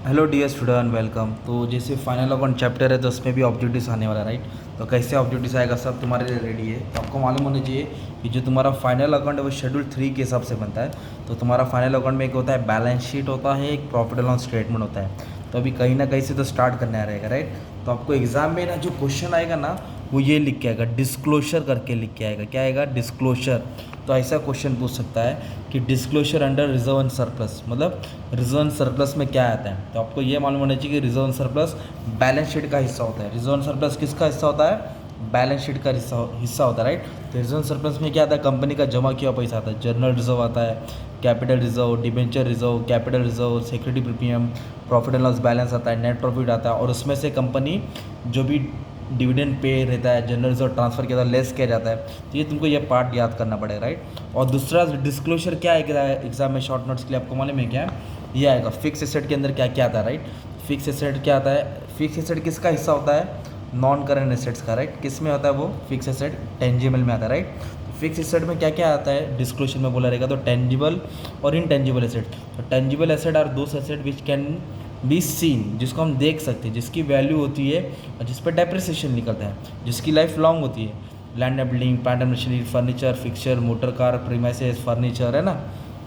Hello dear student, welcome. तो जैसे final account chapter है तो उसमें भी ऑब्जेक्टिव्स आने वाला है, राइट। तो कैसे ऑब्जेक्टिव्स आएगा सब तुम्हारे लिए रेडी है। तो आपको मालूम होना चाहिए कि जो तुम्हारा फाइनल अकाउंट है वो शेड्यूल 3 के हिसाब से बनता है। तो तुम्हारा फाइनल अकाउंट में एक होता है बैलेंस शीट, होता है एक प्रॉफिट एंड लॉस स्टेटमेंट होता है। तो अभी कहीं ना कहीं से तो स्टार्ट करना रहेगा, राइट। तो आपको एग्जाम में ना जो क्वेश्चन आएगा ना वो ये लिख के आएगा, डिस्क्लोजर करके लिख के आएगा। क्या आएगा? डिस्क्लोजर। तो ऐसा क्वेश्चन पूछ सकता है कि disclosure under reserve and surplus, मतलब रिजर्व एंड सरप्लस में क्या आता है। तो आपको ये मालूम होना चाहिए कि reserve and surplus balance sheet का हिस्सा होता है। रिजर्व एंड सरप्लस किसका हिस्सा होता है? बैलेंस शीट का हिस्सा होता है, राइट। तो रिजर्व एंड सरप्लस में क्या आता है? कंपनी का जमा किया पैसा आता है। जर्नल रिजर्व आता है, capital reserve, debenture reserve, capital reserve, security premium, profit and loss balance आता है, नेट प्रॉफिट आता है। और उसमें से कंपनी जो भी डिविडेंड पे रहता है, जनरल रिजर्व ट्रांसफर किया था, लेस किया जाता है। तो ये तुमको ये पार्ट याद करना पड़ेगा, राइट। और दूसरा डिस्क्लोजर क्या है एग्जाम में शॉर्ट नोट्स के लिए आपको मालूम है क्या? ये आएगा फिक्स एसेट के अंदर क्या क्या आता है, राइट। फिक्स एसेट क्या आता है? फिक्स एसेट किसका हिस्सा होता है? नॉन करेंट एसेट्स का, राइट। किस में होता है वो फिक्स एसेट? टेंजिबल में आता है, राइट। फिक्स एसेट में क्या क्या आता है डिस्क्लोजर में बोला रहेगा? तो टेंजिबल और इनटेंजिबल एसेट। तो tangible asset are those asset which can be seen, जिसको हम देख सकते हैं, जिसकी वैल्यू होती है और जिस पर डेप्रिसिएशन निकलता है, जिसकी लाइफ लॉन्ग होती है। Land and building, plant and machinery, furniture, fixture, motor car, premises, furniture, है ना।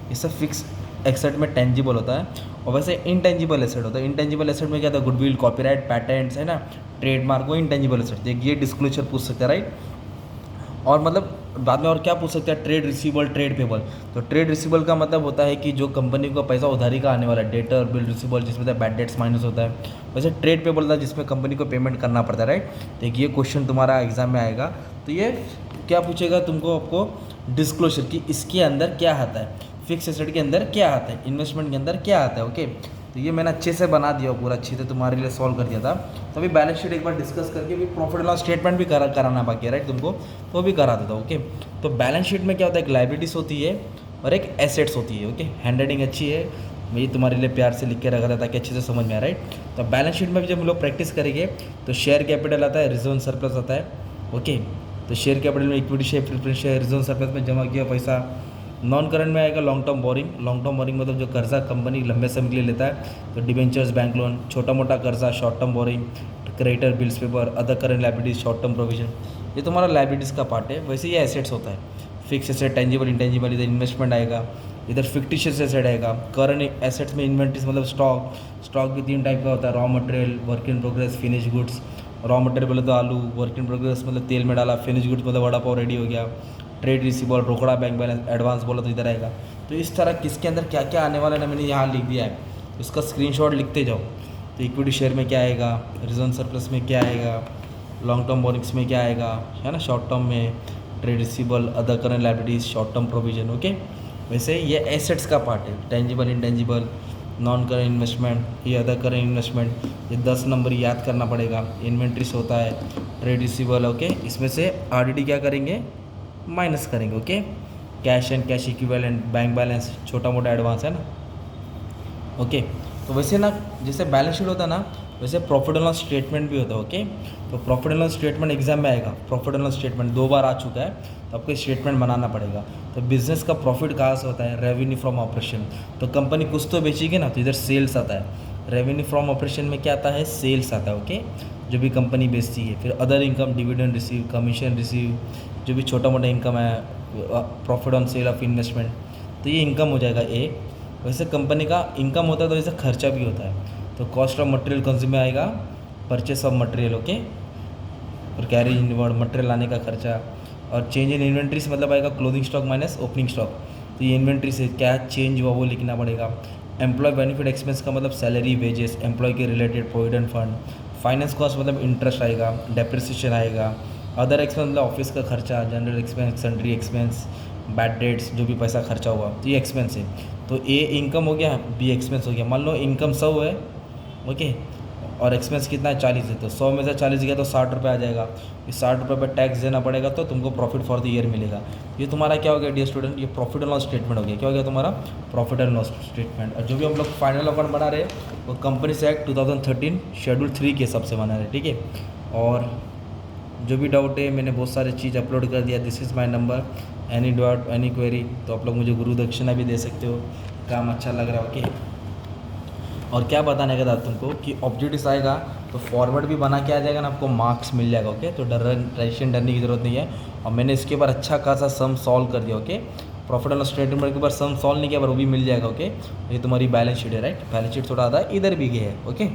ये सब फिक्स एसेट में टेंजिबल होता है। और वैसे इनटेंजिबल एसेट होता है। इनटेंजिबल एसेट में क्या था? गुडविल, कॉपीराइट, पैटेंट्स, है ना, ट्रेडमार्क, वो इनटेंजिबल एसेट। ये डिस्क्लोजर पूछ सकते हैं, राइट। और मतलब बाद में और क्या पूछ सकते हैं? Trade receivable, trade payable. तो ट्रेड रिसीबल का मतलब होता है कि जो कंपनी को पैसा उधारी का आने वाला है, डेटर, बिल, रिसीबल, जिसमें बैड डेट्स माइनस होता है। वैसे ट्रेड पेबल था जिसमें कंपनी को पेमेंट करना पड़ता है, राइट। तो ये क्वेश्चन तुम्हारा एग्जाम में आएगा। तो ये क्या पूछेगा तुमको? आपको डिस्क्लोजर कि इसके अंदर क्या आता है, फिक्स एसेट के अंदर क्या आता है, इन्वेस्टमेंट के अंदर क्या आता है। ओके, तो ये मैंने अच्छे से बना दिया, पूरा अच्छे से तुम्हारे लिए सॉल्व कर दिया था। तो अभी बैलेंस शीट एक बार डिस्कस करके भी प्रॉफिट एंड लॉस स्टेटमेंट भी कराना बाकी है, राइट तुमको। तो भी करा देता हूँ। ओके, तो बैलेंस शीट में क्या होता है? एक लाइबिलिटीज़ होती है और एक एसेट्स होती है। ओके, हैंड राइटिंग अच्छी है, मैं ये तुम्हारे लिए प्यार से लिख के रखा था ताकि अच्छे से समझ में आ, राइट। तो बैलेंस शीट में भी जब हम लोग प्रैक्टिस करेंगे तो शेयर कैपिटल आता है, रिजर्व एंड सरप्लस आता है। ओके, तो शेयर कैपिटल में equity share, preference share, reserve surplus में जमा किया पैसा। नॉन करंट में आएगा long term borrowing. Long term borrowing मतलब जो कर्जा कंपनी लंबे समय के लिए लेता है। तो डिबेंचर्स, बैंक लोन, छोटा मोटा कर्जा, short term borrowing, creditor, bills paper, other current liabilities, short term provision, ये तुम्हारा लाइबिलिटीज़ का पार्ट है। वैसे ये एसेट्स होता है, फिक्स एसेट, टेंजिबल, इंटेंजिबल। इधर इन्वेस्टमेंट आएगा, इधर फिक्टिशियस एसेट आएगा। करंट एसेट्स में इन्वेंट्रीज मतलब स्टॉक भी 3 टाइप का होता है, raw material, work in progress, finish goods. Raw material बोले तो आलू, वर्क इन प्रोग्रेस मतलब तेल में डाला, फिनिश गुड्स मतलब वड़ा पाव रेडी हो गया। ट्रेड रिसीबल, रोकड़ा, बैंक बैलेंस, एडवांस बोला तो इधर आएगा। तो इस तरह किसके अंदर क्या क्या आने वाला है ना, मैंने यहाँ लिख दिया है, इसका स्क्रीनशॉट लिखते जाओ। तो इक्विटी शेयर में क्या आएगा, रिजर्व सरप्लस में क्या आएगा, लॉन्ग टर्म बोरिंग्स में क्या आएगा, है ना, शॉर्ट टर्म में trade receivable, other current liabilities, short term provision. Okay, वैसे ये एसेट्स का पार्ट है, tangible, intangible, non current investment, ये अदर करंट इन्वेस्टमेंट। ये 10 नंबर याद करना पड़ेगा। इन्वेंट्रीज होता है, ट्रेड रिसीबल। ओके, इसमें से आरडीडी क्या करेंगे? माइनस करेंगे। Okay, cash and cash equivalent, bank balance, छोटा मोटा एडवांस, है ना। ओके, तो वैसे ना जैसे बैलेंस शीट होता है ना, वैसे प्रॉफिट एंड लॉस स्टेटमेंट भी होता है। ओके, तो profit and loss statement exam में आएगा। प्रॉफिट एंड लॉस स्टेटमेंट 2 बार आ चुका है, तो आपको स्टेटमेंट बनाना पड़ेगा। तो बिजनेस का प्रॉफिट कहाँ से होता है? Revenue from operation. तो कंपनी कुछ तो बेचेगी ना, तो इधर सेल्स आता है। रेवेन्यू फ्रॉम ऑपरेशन में क्या आता है? सेल्स आता है। ओके, जो भी कंपनी बेचती है। फिर other income, dividend receive, commission receive, जो भी छोटा मोटा इनकम है, profit on sale of investment, तो ये इनकम हो जाएगा ए। वैसे कंपनी का इनकम होता है तो वैसे खर्चा भी होता है। तो कॉस्ट ऑफ मटेरियल कंज्यूम में आएगा, परचेस ऑफ मटेरियल। ओके, और कैरेज इनवर्ड, मटेरियल लाने का खर्चा। और चेंज इन इन्वेंट्रीज मतलब आएगा clothing stock minus opening stock. तो ये इन्वेंट्री से क्या चेंज हुआ वो लिखना पड़ेगा। एम्प्लॉय बेनिफिट एक्सपेंस का मतलब सैलरी, वेजेस, एम्प्लॉय के related provident fund. Finance cost मतलब इंटरेस्ट आएगा, डेप्रिसिएशन आएगा। अदर एक्सपेंस मतलब ऑफिस का खर्चा, general expense, sundry expense, bad debts, जो भी पैसा खर्चा हुआ, तो ये एक्सपेंस है। तो ए इनकम हो गया, बी एक्सपेंस हो गया। मान लो इनकम 100 है, ओके, और एक्सपेंस कितना है? 40 है। तो 100 में से 40 गया तो 60 रुपये आ जाएगा। इस 60 रुपये पर टैक्स देना पड़ेगा, तो तुमको प्रॉफिट फॉर द ईयर मिलेगा। ये तुम्हारा क्या हो गया डियर स्टूडेंट? ये प्रॉफिट एंड लॉस स्टेटमेंट हो गया। क्या हो गया तुम्हारा? Profit and loss statement. और जो भी हम लोग फाइनल अकाउंट बना रहे हैं वो कंपनीज एक्ट 2013 शेड्यूल 3 के हिसाब से बना रहे हैं, ठीक है। और जो भी डाउट है, मैंने बहुत सारी चीज़ अपलोड कर दिया। This is my number, any doubt, any query, तो आप लोग मुझे गुरु दक्षिणा भी दे सकते हो। काम अच्छा लग रहा है, ओके। और क्या बताने का था तुमको कि ऑब्जेक्टिव्स आएगा तो फॉरवर्ड भी बना के आ जाएगा ना, आपको मार्क्स मिल जाएगा। ओके, तो टेंशन डरने की ज़रूरत नहीं है। और मैंने इसके ऊपर अच्छा खासा सम सॉल्व कर दिया। Okay, profit and loss statement के ऊपर सम सॉल्व नहीं किया पर वो भी मिल जाएगा। ओके, ये तुम्हारी बैलेंस शीट है, राइट। बैलेंस शीट थोड़ा आधा इधर भी गया है। ओके,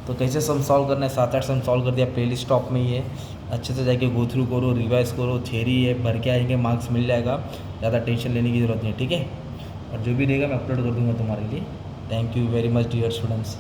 तो कैसे सम सॉल्व करना है, 7-8 सम सॉल्व कर दिया। प्लेलिस्ट टॉप में ही है, अच्छे से जाके गो थ्रू करो, रिवाइज करो। थ्योरी है, भर के आएंगे, मार्क्स मिल जाएगा, ज़्यादा टेंशन लेने की ज़रूरत नहीं है। ठीक है, और जो भी रहेगा मैं अपलोड कर दूँगा तुम्हारे लिए। Thank you very much dear students.